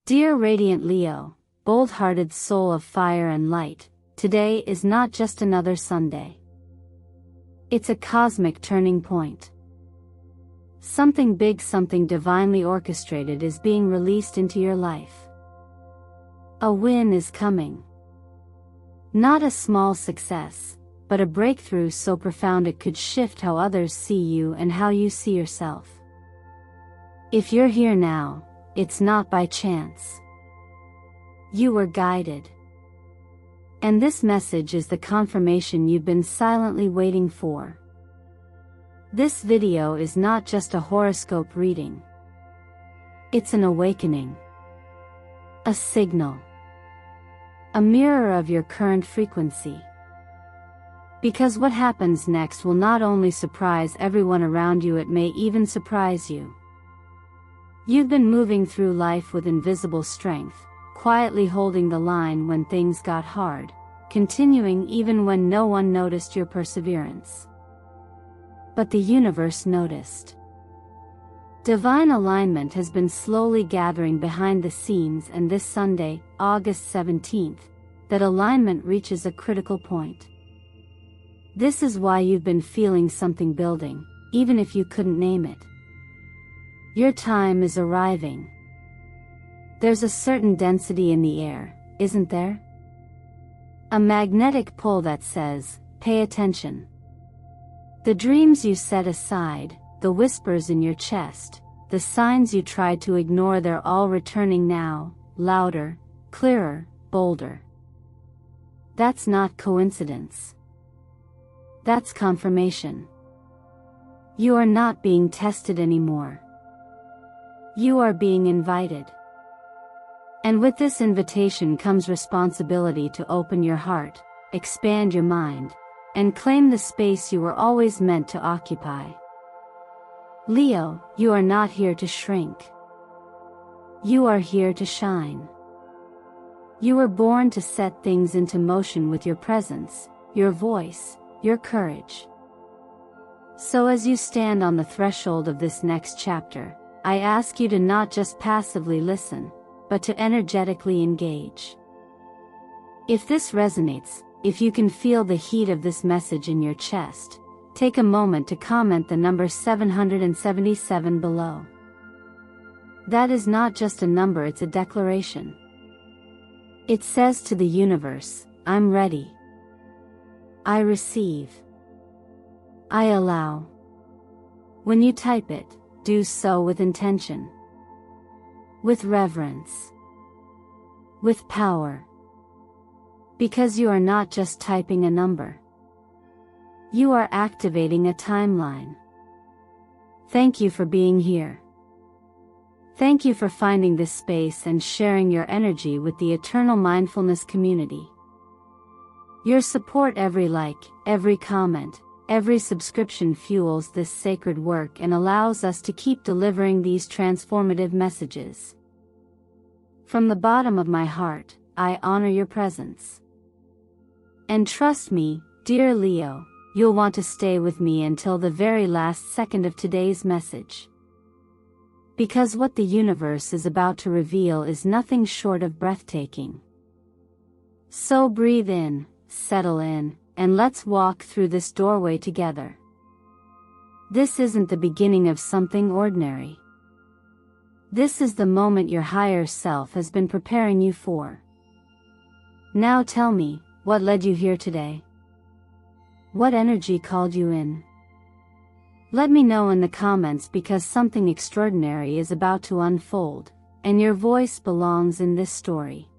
Dear Radiant Leo, bold-hearted soul of fire and light, today is not just another Sunday. It's a cosmic turning point. Something big, something divinely orchestrated is being released into your life. A win is coming. Not a small success, but a breakthrough so profound it could shift how others see you and how you see yourself. If you're here now, it's not by chance. You were guided. And this message is the confirmation you've been silently waiting for. This video is not just a horoscope reading. It's an awakening. A signal. A mirror of your current frequency. Because what happens next will not only surprise everyone around you, it may even surprise you. You've been moving through life with invisible strength, quietly holding the line when things got hard, continuing even when no one noticed your perseverance. But the universe noticed. Divine alignment has been slowly gathering behind the scenes, and this Sunday, August 17th, that alignment reaches a critical point. This is why you've been feeling something building, even if you couldn't name it. Your time is arriving. There's a certain density in the air, isn't there? A magnetic pull that says, pay attention. The dreams you set aside, the whispers in your chest, the signs you tried to ignore, they're all returning now, louder, clearer, bolder. That's not coincidence. That's confirmation. You are not being tested anymore. You are being invited. And with this invitation comes responsibility to open your heart, expand your mind, and claim the space you were always meant to occupy. Leo, you are not here to shrink. You are here to shine. You were born to set things into motion with your presence, your voice, your courage. So as you stand on the threshold of this next chapter, I ask you to not just passively listen, but to energetically engage. If this resonates, if you can feel the heat of this message in your chest, take a moment to comment the number 777 below. That is not just a number, it's a declaration. It says to the universe, I'm ready. I receive. I allow. When you type it, do so with intention. With reverence. With power. Because you are not just typing a number. You are activating a timeline. Thank you for being here. Thank you for finding this space and sharing your energy with the Eternal Mindfulness community. Your support, every like, every comment, every subscription fuels this sacred work and allows us to keep delivering these transformative messages. From the bottom of my heart, I honor your presence. And trust me, dear Leo, you'll want to stay with me until the very last second of today's message. Because what the universe is about to reveal is nothing short of breathtaking. So breathe in, settle in, and let's walk through this doorway together. This isn't the beginning of something ordinary. This is the moment your higher self has been preparing you for. Now tell me, what led you here today? What energy called you in? Let me know in the comments, because something extraordinary is about to unfold, and your voice belongs in this story.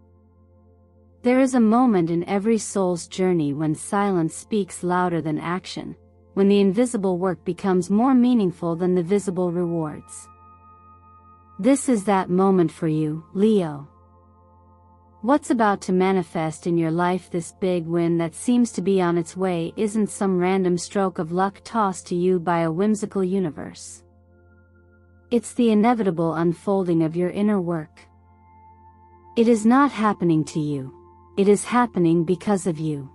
There is a moment in every soul's journey when silence speaks louder than action, when the invisible work becomes more meaningful than the visible rewards. This is that moment for you, Leo. What's about to manifest in your life, this big win that seems to be on its way, isn't some random stroke of luck tossed to you by a whimsical universe. It's the inevitable unfolding of your inner work. It is not happening to you. It is happening because of you.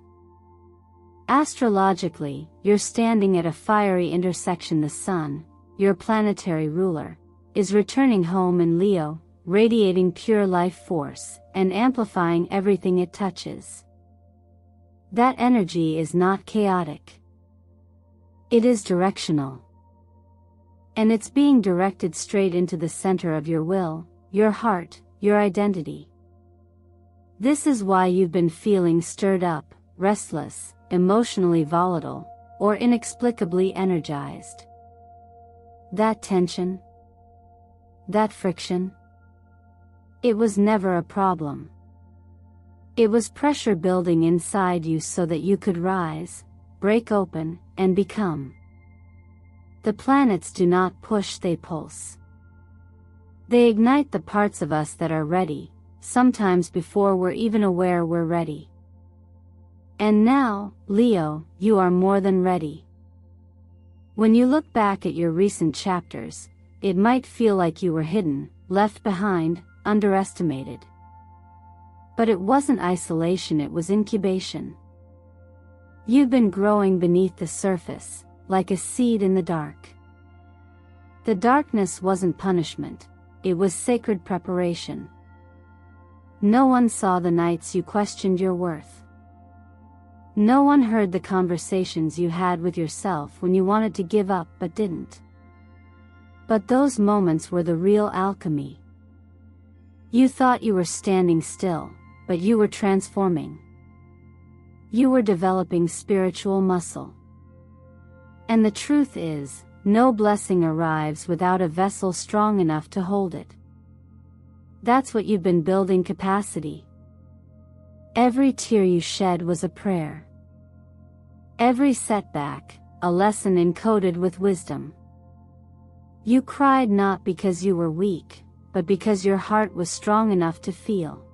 Astrologically, you're standing at a fiery intersection. The sun, your planetary ruler, is returning home in Leo, radiating pure life force, and amplifying everything it touches. That energy is not chaotic. It is directional. And it's being directed straight into the center of your will, your heart, your identity. This is why you've been feeling stirred up, restless, emotionally volatile, or inexplicably energized. That tension, that friction, it was never a problem. It was pressure building inside you so that you could rise, break open, and become. The planets do not push, they pulse. They ignite the parts of us that are ready, sometimes before we're even aware we're ready. And now, Leo, you are more than ready. When you look back at your recent chapters, it might feel like you were hidden, left behind, underestimated. But it wasn't isolation, it was incubation. You've been growing beneath the surface, like a seed in the dark. The darkness wasn't punishment, it was sacred preparation. No one saw the nights you questioned your worth. No one heard the conversations you had with yourself when you wanted to give up but didn't. But those moments were the real alchemy. You thought you were standing still, but you were transforming. You were developing spiritual muscle. And the truth is, no blessing arrives without a vessel strong enough to hold it. That's what you've been building: capacity. Every tear you shed was a prayer. Every setback, a lesson encoded with wisdom. You cried not because you were weak, but because your heart was strong enough to feel.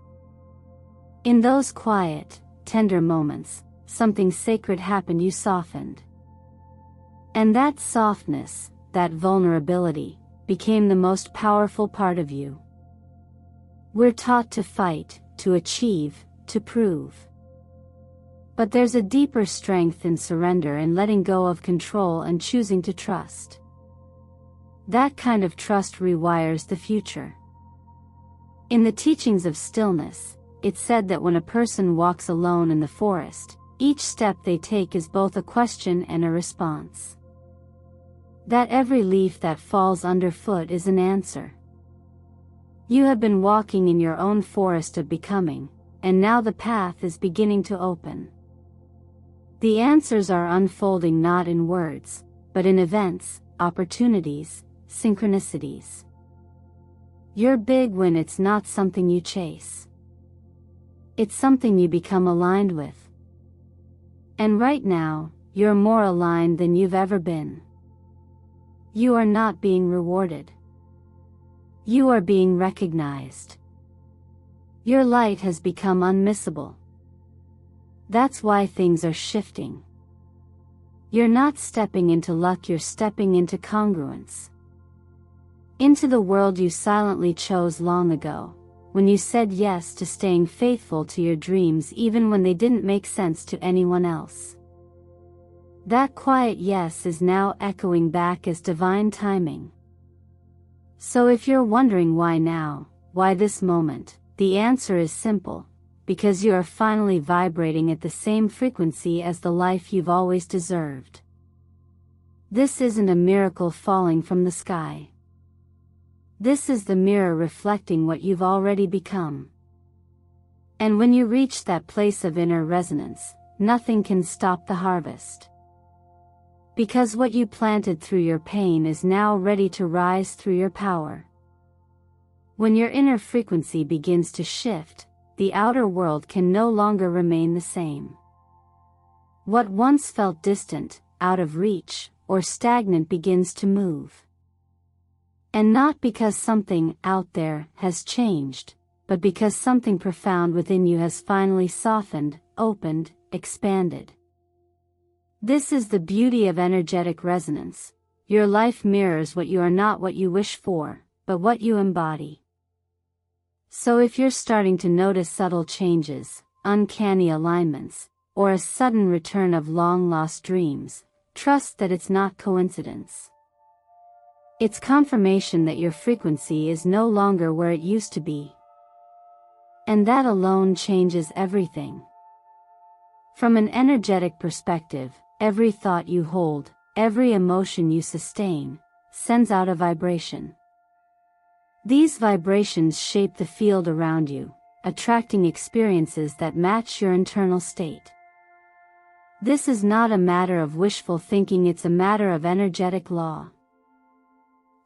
In those quiet, tender moments, something sacred happened. You softened. And that softness, that vulnerability, became the most powerful part of you. We're taught to fight, to achieve, to prove. But there's a deeper strength in surrender and letting go of control and choosing to trust. That kind of trust rewires the future. In the teachings of stillness, it's said that when a person walks alone in the forest, each step they take is both a question and a response. That every leaf that falls underfoot is an answer. You have been walking in your own forest of becoming, and now the path is beginning to open. The answers are unfolding not in words, but in events, opportunities, synchronicities. Your big win, it's not something you chase. It's something you become aligned with. And right now, you're more aligned than you've ever been. You are not being rewarded. You are being recognized. Your light has become unmissable. That's why things are shifting. You're not stepping into luck, you're stepping into congruence. Into the world you silently chose long ago, when you said yes to staying faithful to your dreams even when they didn't make sense to anyone else. That quiet yes is now echoing back as divine timing. So if you're wondering why now, why this moment, the answer is simple: because you are finally vibrating at the same frequency as the life you've always deserved. This isn't a miracle falling from the sky. This is the mirror reflecting what you've already become. And when you reach that place of inner resonance, nothing can stop the harvest. Because what you planted through your pain is now ready to rise through your power. When your inner frequency begins to shift, the outer world can no longer remain the same. What once felt distant, out of reach, or stagnant begins to move. And not because something out there has changed, but because something profound within you has finally softened, opened, expanded. This is the beauty of energetic resonance. Your life mirrors what you are, not what you wish for, but what you embody. So if you're starting to notice subtle changes, uncanny alignments, or a sudden return of long-lost dreams, trust that it's not coincidence. It's confirmation that your frequency is no longer where it used to be. And that alone changes everything. From an energetic perspective, every thought you hold, every emotion you sustain, sends out a vibration. These vibrations shape the field around you, attracting experiences that match your internal state. This is not a matter of wishful thinking, it's a matter of energetic law.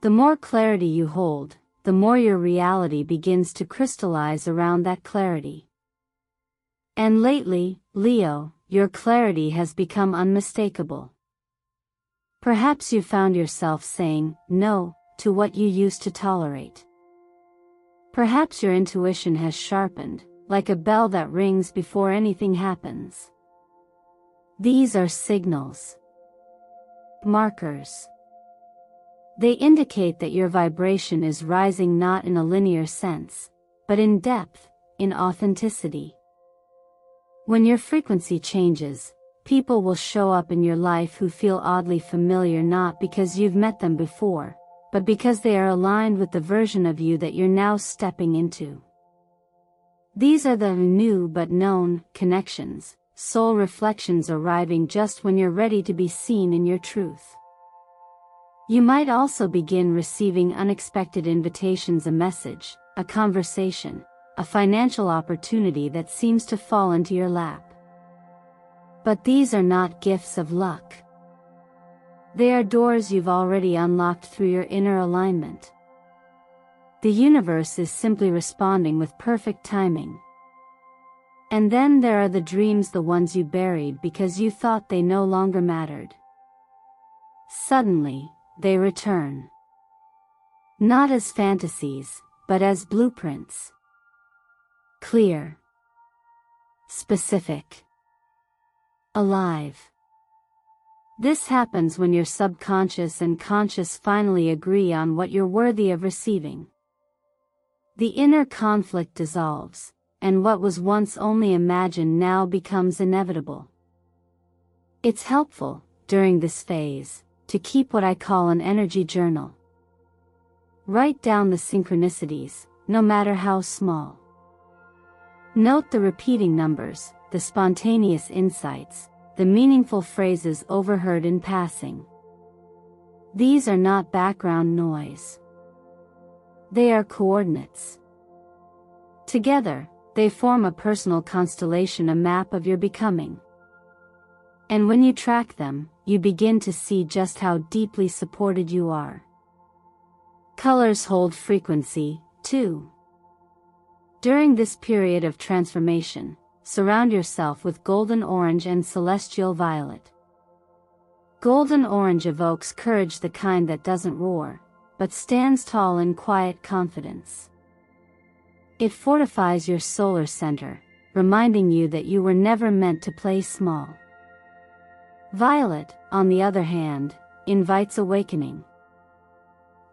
The more clarity you hold, the more your reality begins to crystallize around that clarity. And lately, Leo, your clarity has become unmistakable. Perhaps you found yourself saying no to what you used to tolerate. Perhaps your intuition has sharpened, like a bell that rings before anything happens. These are signals. Markers. They indicate that your vibration is rising not in a linear sense, but in depth, in authenticity. When your frequency changes, people will show up in your life who feel oddly familiar, not because you've met them before, but because they are aligned with the version of you that you're now stepping into. These are the new but known connections, soul reflections arriving just when you're ready to be seen in your truth. You might also begin receiving unexpected invitations, a message, a conversation, a financial opportunity that seems to fall into your lap. But these are not gifts of luck. They are doors you've already unlocked through your inner alignment. The universe is simply responding with perfect timing. And then there are the dreams, the ones you buried because you thought they no longer mattered. Suddenly, they return. Not as fantasies, but as blueprints. Clear. Specific. Alive. This happens when your subconscious and conscious finally agree on what you're worthy of receiving. The inner conflict dissolves, and what was once only imagined now becomes inevitable. It's helpful, during this phase, to keep what I call an energy journal. Write down the synchronicities, no matter how small. Note the repeating numbers, the spontaneous insights, the meaningful phrases overheard in passing. These are not background noise. They are coordinates. Together, they form a personal constellation, a map of your becoming. And when you track them, you begin to see just how deeply supported you are. Colors hold frequency, too. During this period of transformation, surround yourself with golden orange and celestial violet. Golden orange evokes courage, the kind that doesn't roar, but stands tall in quiet confidence. It fortifies your solar center, reminding you that you were never meant to play small. Violet, on the other hand, invites awakening.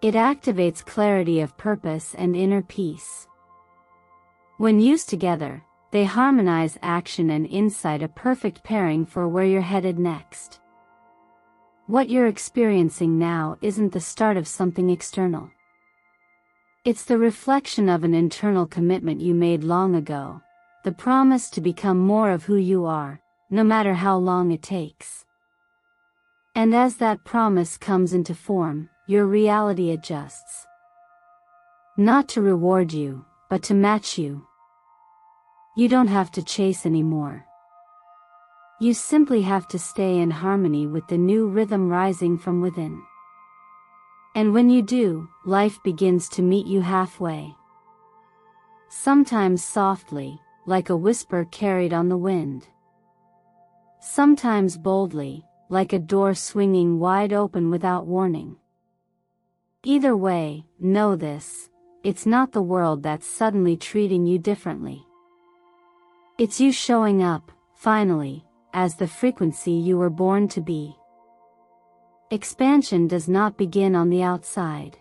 It activates clarity of purpose and inner peace. When used together, they harmonize action and insight, a perfect pairing for where you're headed next. What you're experiencing now isn't the start of something external. It's the reflection of an internal commitment you made long ago, the promise to become more of who you are, no matter how long it takes. And as that promise comes into form, your reality adjusts. Not to reward you, but to match you. You don't have to chase anymore. You simply have to stay in harmony with the new rhythm rising from within. And when you do, life begins to meet you halfway. Sometimes softly, like a whisper carried on the wind. Sometimes boldly, like a door swinging wide open without warning. Either way, know this: it's not the world that's suddenly treating you differently. It's you showing up, finally, as the frequency you were born to be. Expansion does not begin on the outside.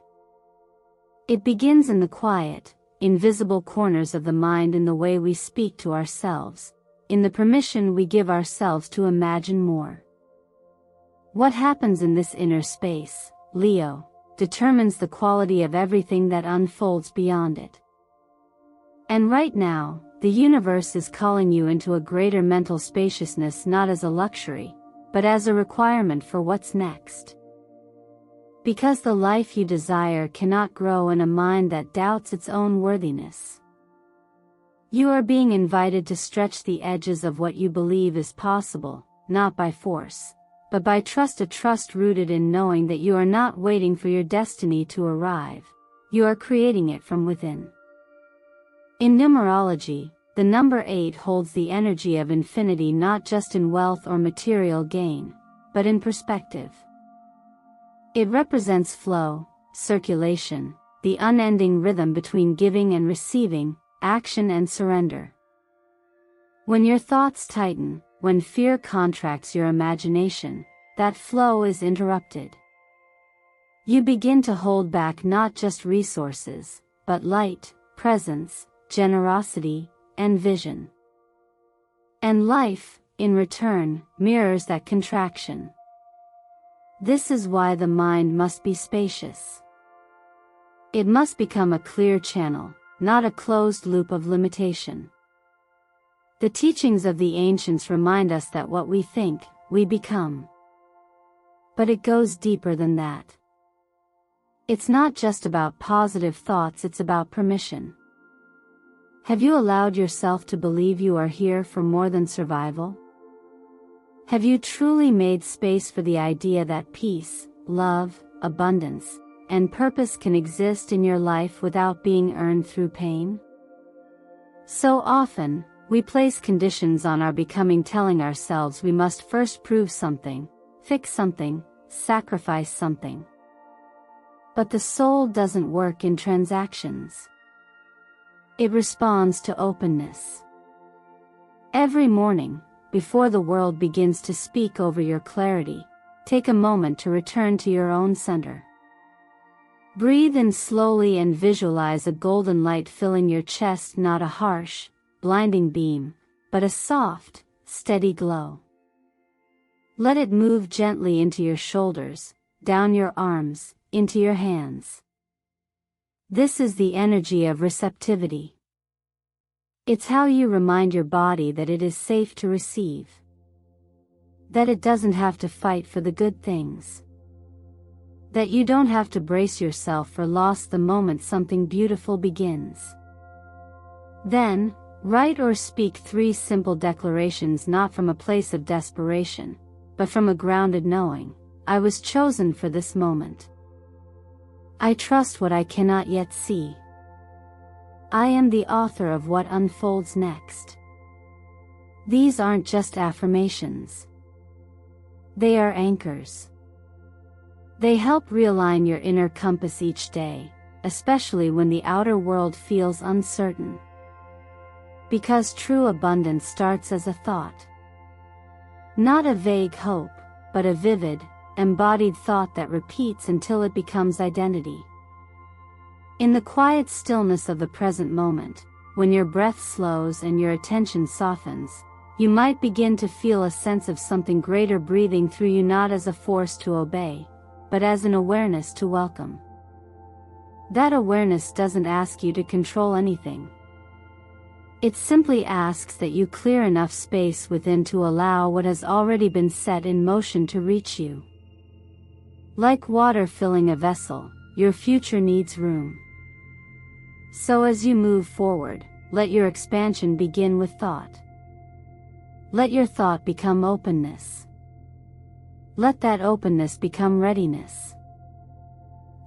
It begins in the quiet, invisible corners of the mind, in the way we speak to ourselves, in the permission we give ourselves to imagine more. What happens in this inner space, Leo, determines the quality of everything that unfolds beyond it. And right now, the universe is calling you into a greater mental spaciousness, not as a luxury, but as a requirement for what's next. Because the life you desire cannot grow in a mind that doubts its own worthiness. You are being invited to stretch the edges of what you believe is possible, not by force, but by trust, a trust rooted in knowing that you are not waiting for your destiny to arrive, you are creating it from within. In numerology, the number 8 holds the energy of infinity, not just in wealth or material gain, but in perspective. It represents flow, circulation, the unending rhythm between giving and receiving, action and surrender. When your thoughts tighten, when fear contracts your imagination, that flow is interrupted. You begin to hold back not just resources, but light, presence, generosity, and vision. And life, in return, mirrors that contraction. This is why the mind must be spacious. It must become a clear channel, not a closed loop of limitation. The teachings of the ancients remind us that what we think, we become. But it goes deeper than that. It's not just about positive thoughts, it's about permission. Have you allowed yourself to believe you are here for more than survival? Have you truly made space for the idea that peace, love, abundance, and purpose can exist in your life without being earned through pain? So often, we place conditions on our becoming, telling ourselves we must first prove something, fix something, sacrifice something. But the soul doesn't work in transactions. It responds to openness. Every morning, before the world begins to speak over your clarity, take a moment to return to your own center. Breathe in slowly and visualize a golden light filling your chest, not a harsh, blinding beam, but a soft, steady glow. Let it move gently into your shoulders, down your arms, into your hands. This is the energy of receptivity. It's how you remind your body that it is safe to receive. That it doesn't have to fight for the good things. That you don't have to brace yourself for loss the moment something beautiful begins. Then, write or speak 3 simple declarations, not from a place of desperation, but from a grounded knowing. I was chosen for this moment. I trust what I cannot yet see. I am the author of what unfolds next. These aren't just affirmations. They are anchors. They help realign your inner compass each day, especially when the outer world feels uncertain. Because true abundance starts as a thought. Not a vague hope, but a vivid, embodied thought that repeats until it becomes identity. In the quiet stillness of the present moment, when your breath slows and your attention softens, you might begin to feel a sense of something greater breathing through you, not as a force to obey, but as an awareness to welcome. That awareness doesn't ask you to control anything. It simply asks that you clear enough space within to allow what has already been set in motion to reach you. Like water filling a vessel, your future needs room. So as you move forward, let your expansion begin with thought. Let your thought become openness. Let that openness become readiness.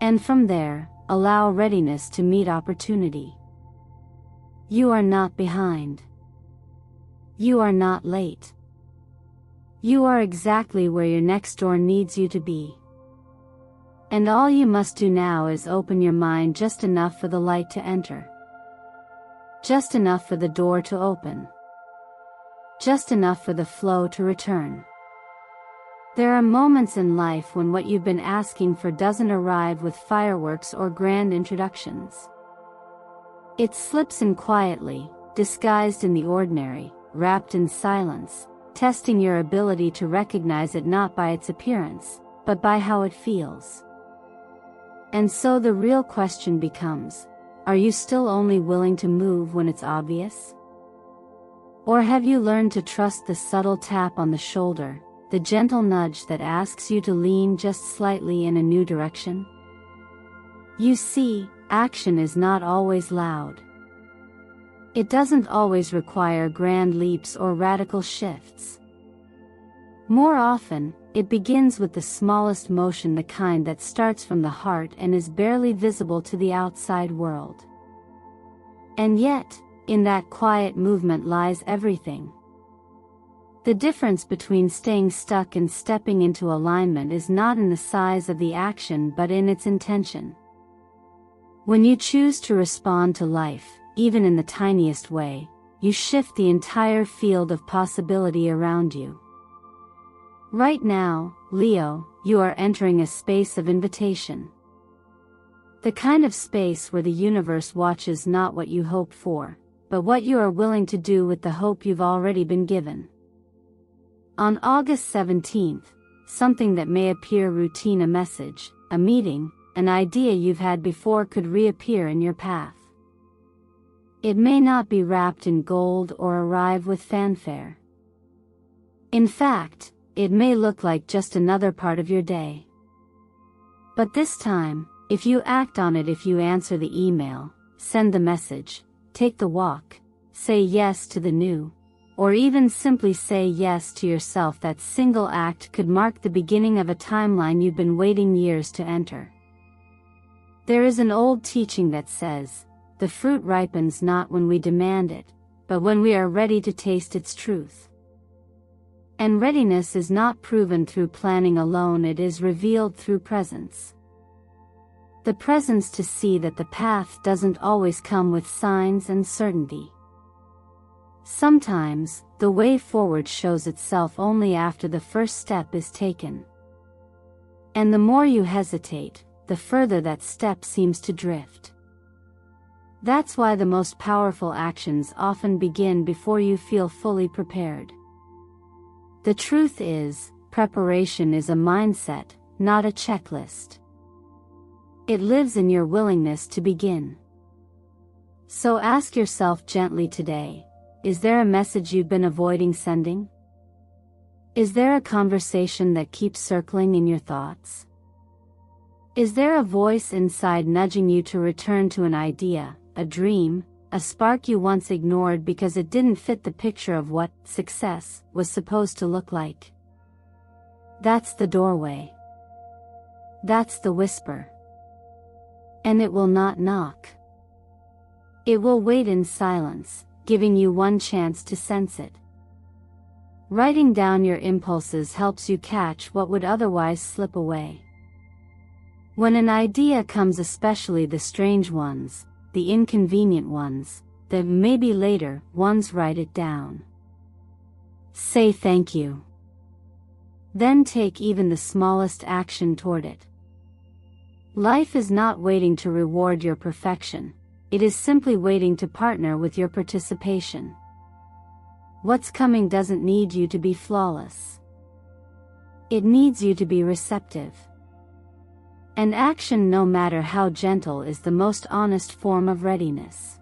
And from there, allow readiness to meet opportunity. You are not behind. You are not late. You are exactly where your next door needs you to be. And all you must do now is open your mind just enough for the light to enter. Just enough for the door to open. Just enough for the flow to return. There are moments in life when what you've been asking for doesn't arrive with fireworks or grand introductions. It slips in quietly, disguised in the ordinary, wrapped in silence, testing your ability to recognize it not by its appearance, but by how it feels. And so the real question becomes, are you still only willing to move when it's obvious? Or have you learned to trust the subtle tap on the shoulder, the gentle nudge that asks you to lean just slightly in a new direction? You see, action is not always loud. It doesn't always require grand leaps or radical shifts. More often, it begins with the smallest motion, the kind that starts from the heart and is barely visible to the outside world. And yet, in that quiet movement lies everything. The difference between staying stuck and stepping into alignment is not in the size of the action but in its intention. When you choose to respond to life, even in the tiniest way, you shift the entire field of possibility around you. Right now, Leo, you are entering a space of invitation. The kind of space where the universe watches not what you hope for, but what you are willing to do with the hope you've already been given. On August 17th, something that may appear routine, a message, a meeting, an idea you've had before, could reappear in your path. It may not be wrapped in gold or arrive with fanfare. In fact, it may look like just another part of your day. But this time, if you act on it, if you answer the email, send the message, take the walk, say yes to the new, or even simply say yes to yourself, that single act could mark the beginning of a timeline you've been waiting years to enter. There is an old teaching that says, the fruit ripens not when we demand it, but when we are ready to taste its truth. And readiness is not proven through planning alone, it is revealed through presence. The presence to see that the path doesn't always come with signs and certainty. Sometimes, the way forward shows itself only after the first step is taken. And the more you hesitate, the further that step seems to drift. That's why the most powerful actions often begin before you feel fully prepared. The truth is, preparation is a mindset, not a checklist. It lives in your willingness to begin. So ask yourself gently today, is there a message you've been avoiding sending? Is there a conversation that keeps circling in your thoughts? Is there a voice inside nudging you to return to an idea, a dream, a spark you once ignored because it didn't fit the picture of what success was supposed to look like? That's the doorway. That's the whisper. And it will not knock. It will wait in silence, giving you one chance to sense it. Writing down your impulses helps you catch what would otherwise slip away. When an idea comes, especially the strange ones, the inconvenient ones, the maybe later ones, write it down. Say thank you. Then take even the smallest action toward it. Life is not waiting to reward your perfection, it is simply waiting to partner with your participation. What's coming doesn't need you to be flawless. It needs you to be receptive. And action, no matter how gentle, is the most honest form of readiness.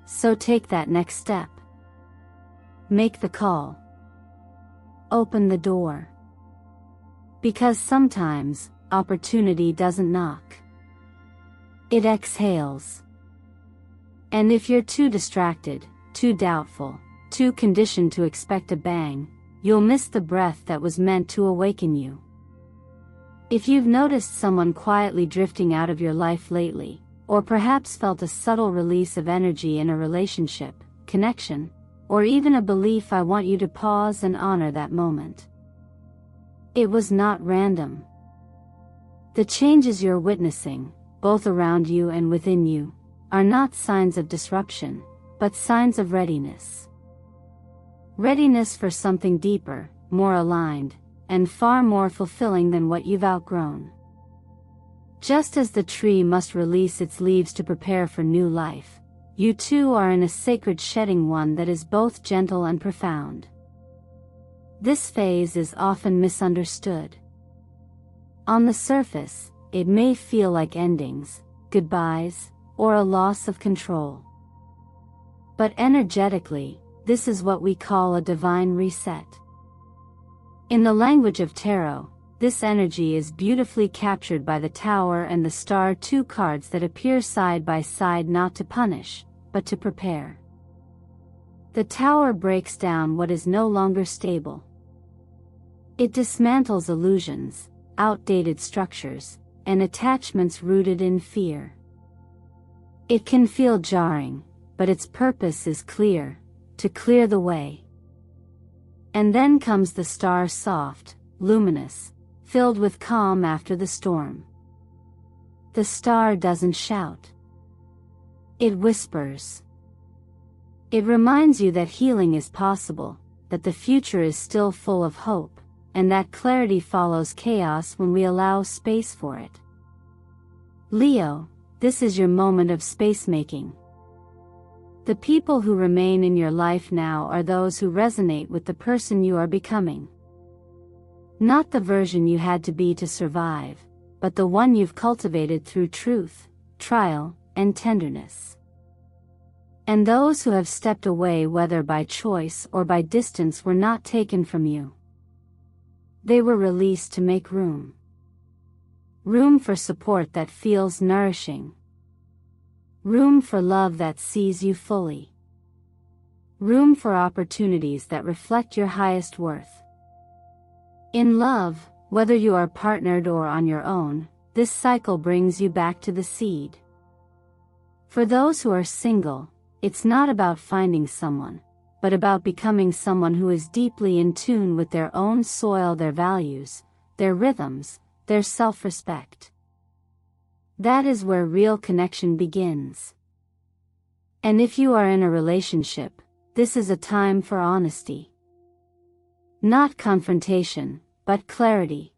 So take that next step. Make the call. Open the door. Because sometimes, opportunity doesn't knock. It exhales. And if you're too distracted, too doubtful, too conditioned to expect a bang, you'll miss the breath that was meant to awaken you. If you've noticed someone quietly drifting out of your life lately, or perhaps felt a subtle release of energy in a relationship, connection, or even a belief, I want you to pause and honor that moment. It was not random. The changes you're witnessing, both around you and within you, are not signs of disruption, but signs of readiness. Readiness for something deeper, more aligned, and far more fulfilling than what you've outgrown. Just as the tree must release its leaves to prepare for new life, you too are in a sacred shedding, one that is both gentle and profound. This phase is often misunderstood. On the surface, it may feel like endings, goodbyes, or a loss of control. But energetically, this is what we call a divine reset. In the language of tarot, this energy is beautifully captured by the Tower and the Star, two cards that appear side by side not to punish, but to prepare. The Tower breaks down what is no longer stable. It dismantles illusions, outdated structures, and attachments rooted in fear. It can feel jarring, but its purpose is clear, to clear the way. And then comes the Star, soft, luminous, filled with calm after the storm. The Star doesn't shout. It whispers. It reminds you that healing is possible, that the future is still full of hope, and that clarity follows chaos when we allow space for it. Leo, this is your moment of space-making. The people who remain in your life now are those who resonate with the person you are becoming. Not the version you had to be to survive, but the one you've cultivated through truth, trial, and tenderness. And those who have stepped away, whether by choice or by distance, were not taken from you. They were released to make room. Room for support that feels nourishing. Room for love that sees you fully. Room for opportunities that reflect your highest worth. In love, whether you are partnered or on your own, this cycle brings you back to the seed. For those who are single, it's not about finding someone, but about becoming someone who is deeply in tune with their own soil, their values, their rhythms, their self-respect. That is where real connection begins. And if you are in a relationship, this is a time for honesty. Not confrontation, but clarity.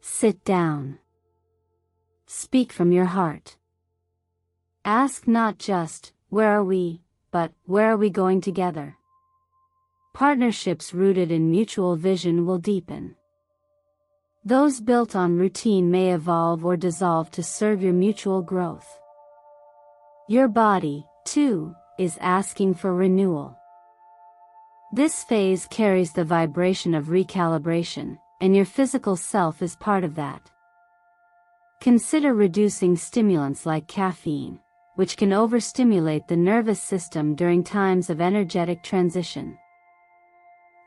Sit down. Speak from your heart. Ask not just, where are we, but where are we going together? Partnerships rooted in mutual vision will deepen. Those built on routine may evolve or dissolve to serve your mutual growth. Your body, too, is asking for renewal. This phase carries the vibration of recalibration, and your physical self is part of that. Consider reducing stimulants like caffeine, which can overstimulate the nervous system during times of energetic transition.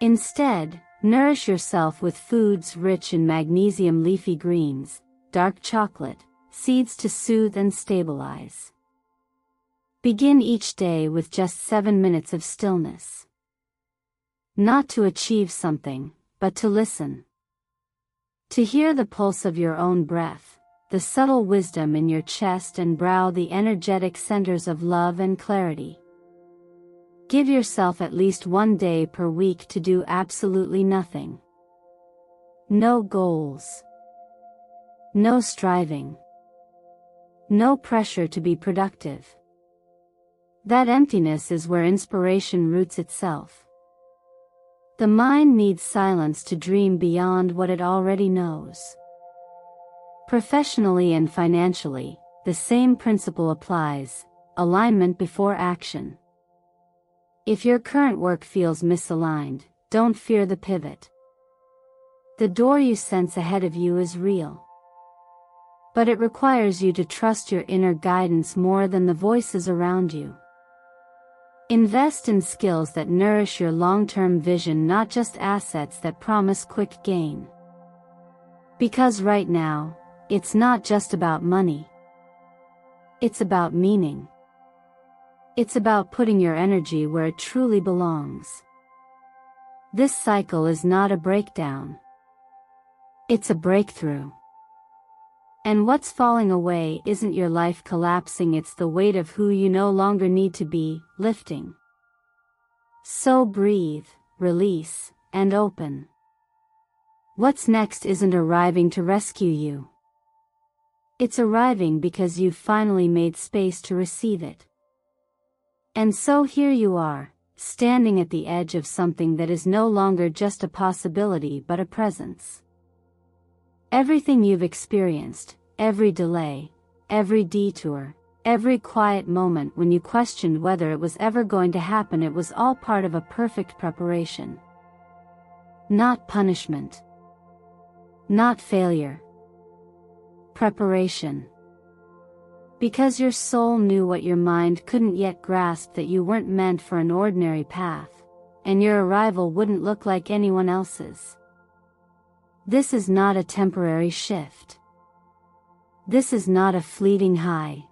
Instead, nourish yourself with foods rich in magnesium, leafy greens, dark chocolate, seeds to soothe and stabilize. Begin each day with just 7 minutes of stillness. Not to achieve something, but to listen. To hear the pulse of your own breath, the subtle wisdom in your chest and brow, the energetic centers of love and clarity. Give yourself at least 1 day per week to do absolutely nothing. No goals. No striving. No pressure to be productive. That emptiness is where inspiration roots itself. The mind needs silence to dream beyond what it already knows. Professionally and financially, the same principle applies: alignment before action. If your current work feels misaligned, don't fear the pivot. The door you sense ahead of you is real. But it requires you to trust your inner guidance more than the voices around you. Invest in skills that nourish your long-term vision, not just assets that promise quick gain. Because right now, it's not just about money. It's about meaning. It's about putting your energy where it truly belongs. This cycle is not a breakdown. It's a breakthrough. And what's falling away isn't your life collapsing, it's the weight of who you no longer need to be, lifting. So breathe, release, and open. What's next isn't arriving to rescue you. It's arriving because you've finally made space to receive it. And so here you are, standing at the edge of something that is no longer just a possibility but a presence. Everything you've experienced, every delay, every detour, every quiet moment when you questioned whether it was ever going to happen, it was all part of a perfect preparation. Not punishment. Not failure. Preparation. Because your soul knew what your mind couldn't yet grasp, that you weren't meant for an ordinary path, and your arrival wouldn't look like anyone else's. This is not a temporary shift. This is not a fleeting high.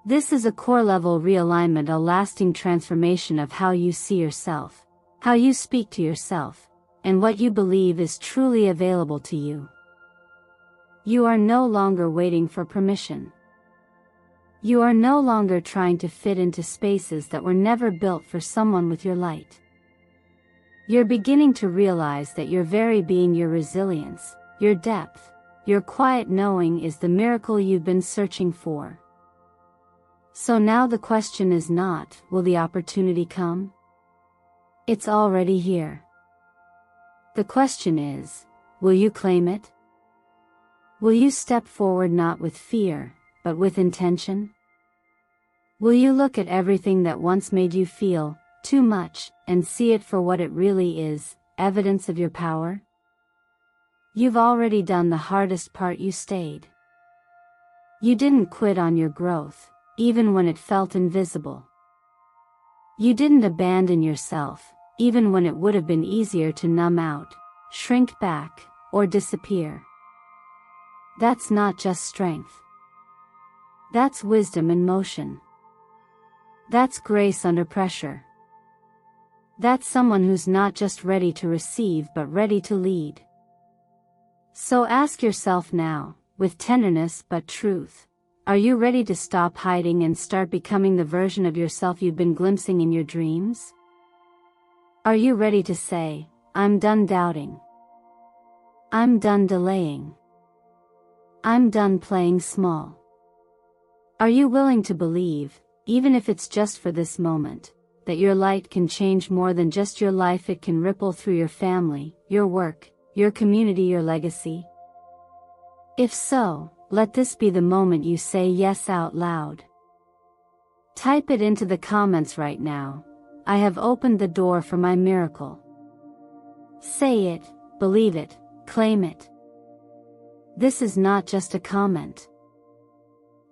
This is a core-level realignment, a lasting transformation of how you see yourself, how you speak to yourself, and what you believe is truly available to you. You are no longer waiting for permission. You are no longer trying to fit into spaces that were never built for someone with your light. You're beginning to realize that your very being, your resilience, your depth, your quiet knowing is the miracle you've been searching for. So now the question is not, will the opportunity come? It's already here. The question is, will you claim it? Will you step forward not with fear, but with intention? Will you look at everything that once made you feel too much and see it for what it really is, evidence of your power? You've already done the hardest part. You stayed. You didn't quit on your growth, even when it felt invisible. You didn't abandon yourself, even when it would have been easier to numb out, shrink back, or disappear. That's not just strength. That's wisdom in motion. That's grace under pressure. That's someone who's not just ready to receive but ready to lead. So ask yourself now, with tenderness but truth, are you ready to stop hiding and start becoming the version of yourself you've been glimpsing in your dreams? Are you ready to say, I'm done doubting. I'm done delaying. I'm done playing small. Are you willing to believe, even if it's just for this moment, that your light can change more than just your life? It can ripple through your family, your work, your community, your legacy? If so, let this be the moment you say yes out loud. Type it into the comments right now. I have opened the door for my miracle. Say it, believe it, claim it. This is not just a comment.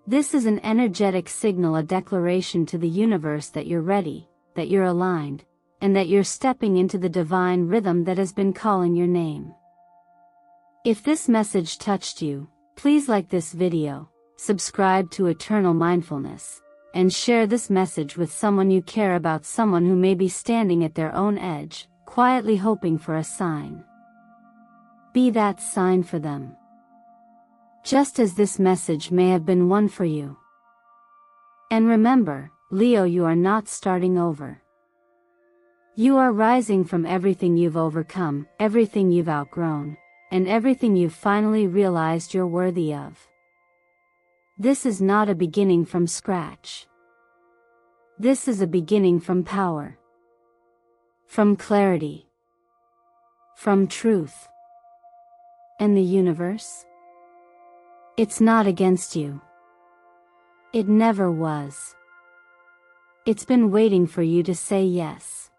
This is an energetic signal, a declaration to the universe that you're ready, that you're aligned, and that you're stepping into the divine rhythm that has been calling your name. If this message touched you, please like this video, subscribe to Eternal Mindfulness, and share this message with someone you care about, someone who may be standing at their own edge, quietly hoping for a sign. Be that sign for them. Just as this message may have been one for you. And remember, Leo, you are not starting over. You are rising from everything you've overcome, everything you've outgrown, and everything you've finally realized you're worthy of. This is not a beginning from scratch. This is a beginning from power. From clarity. From truth. And the universe? It's not against you. It never was. It's been waiting for you to say yes.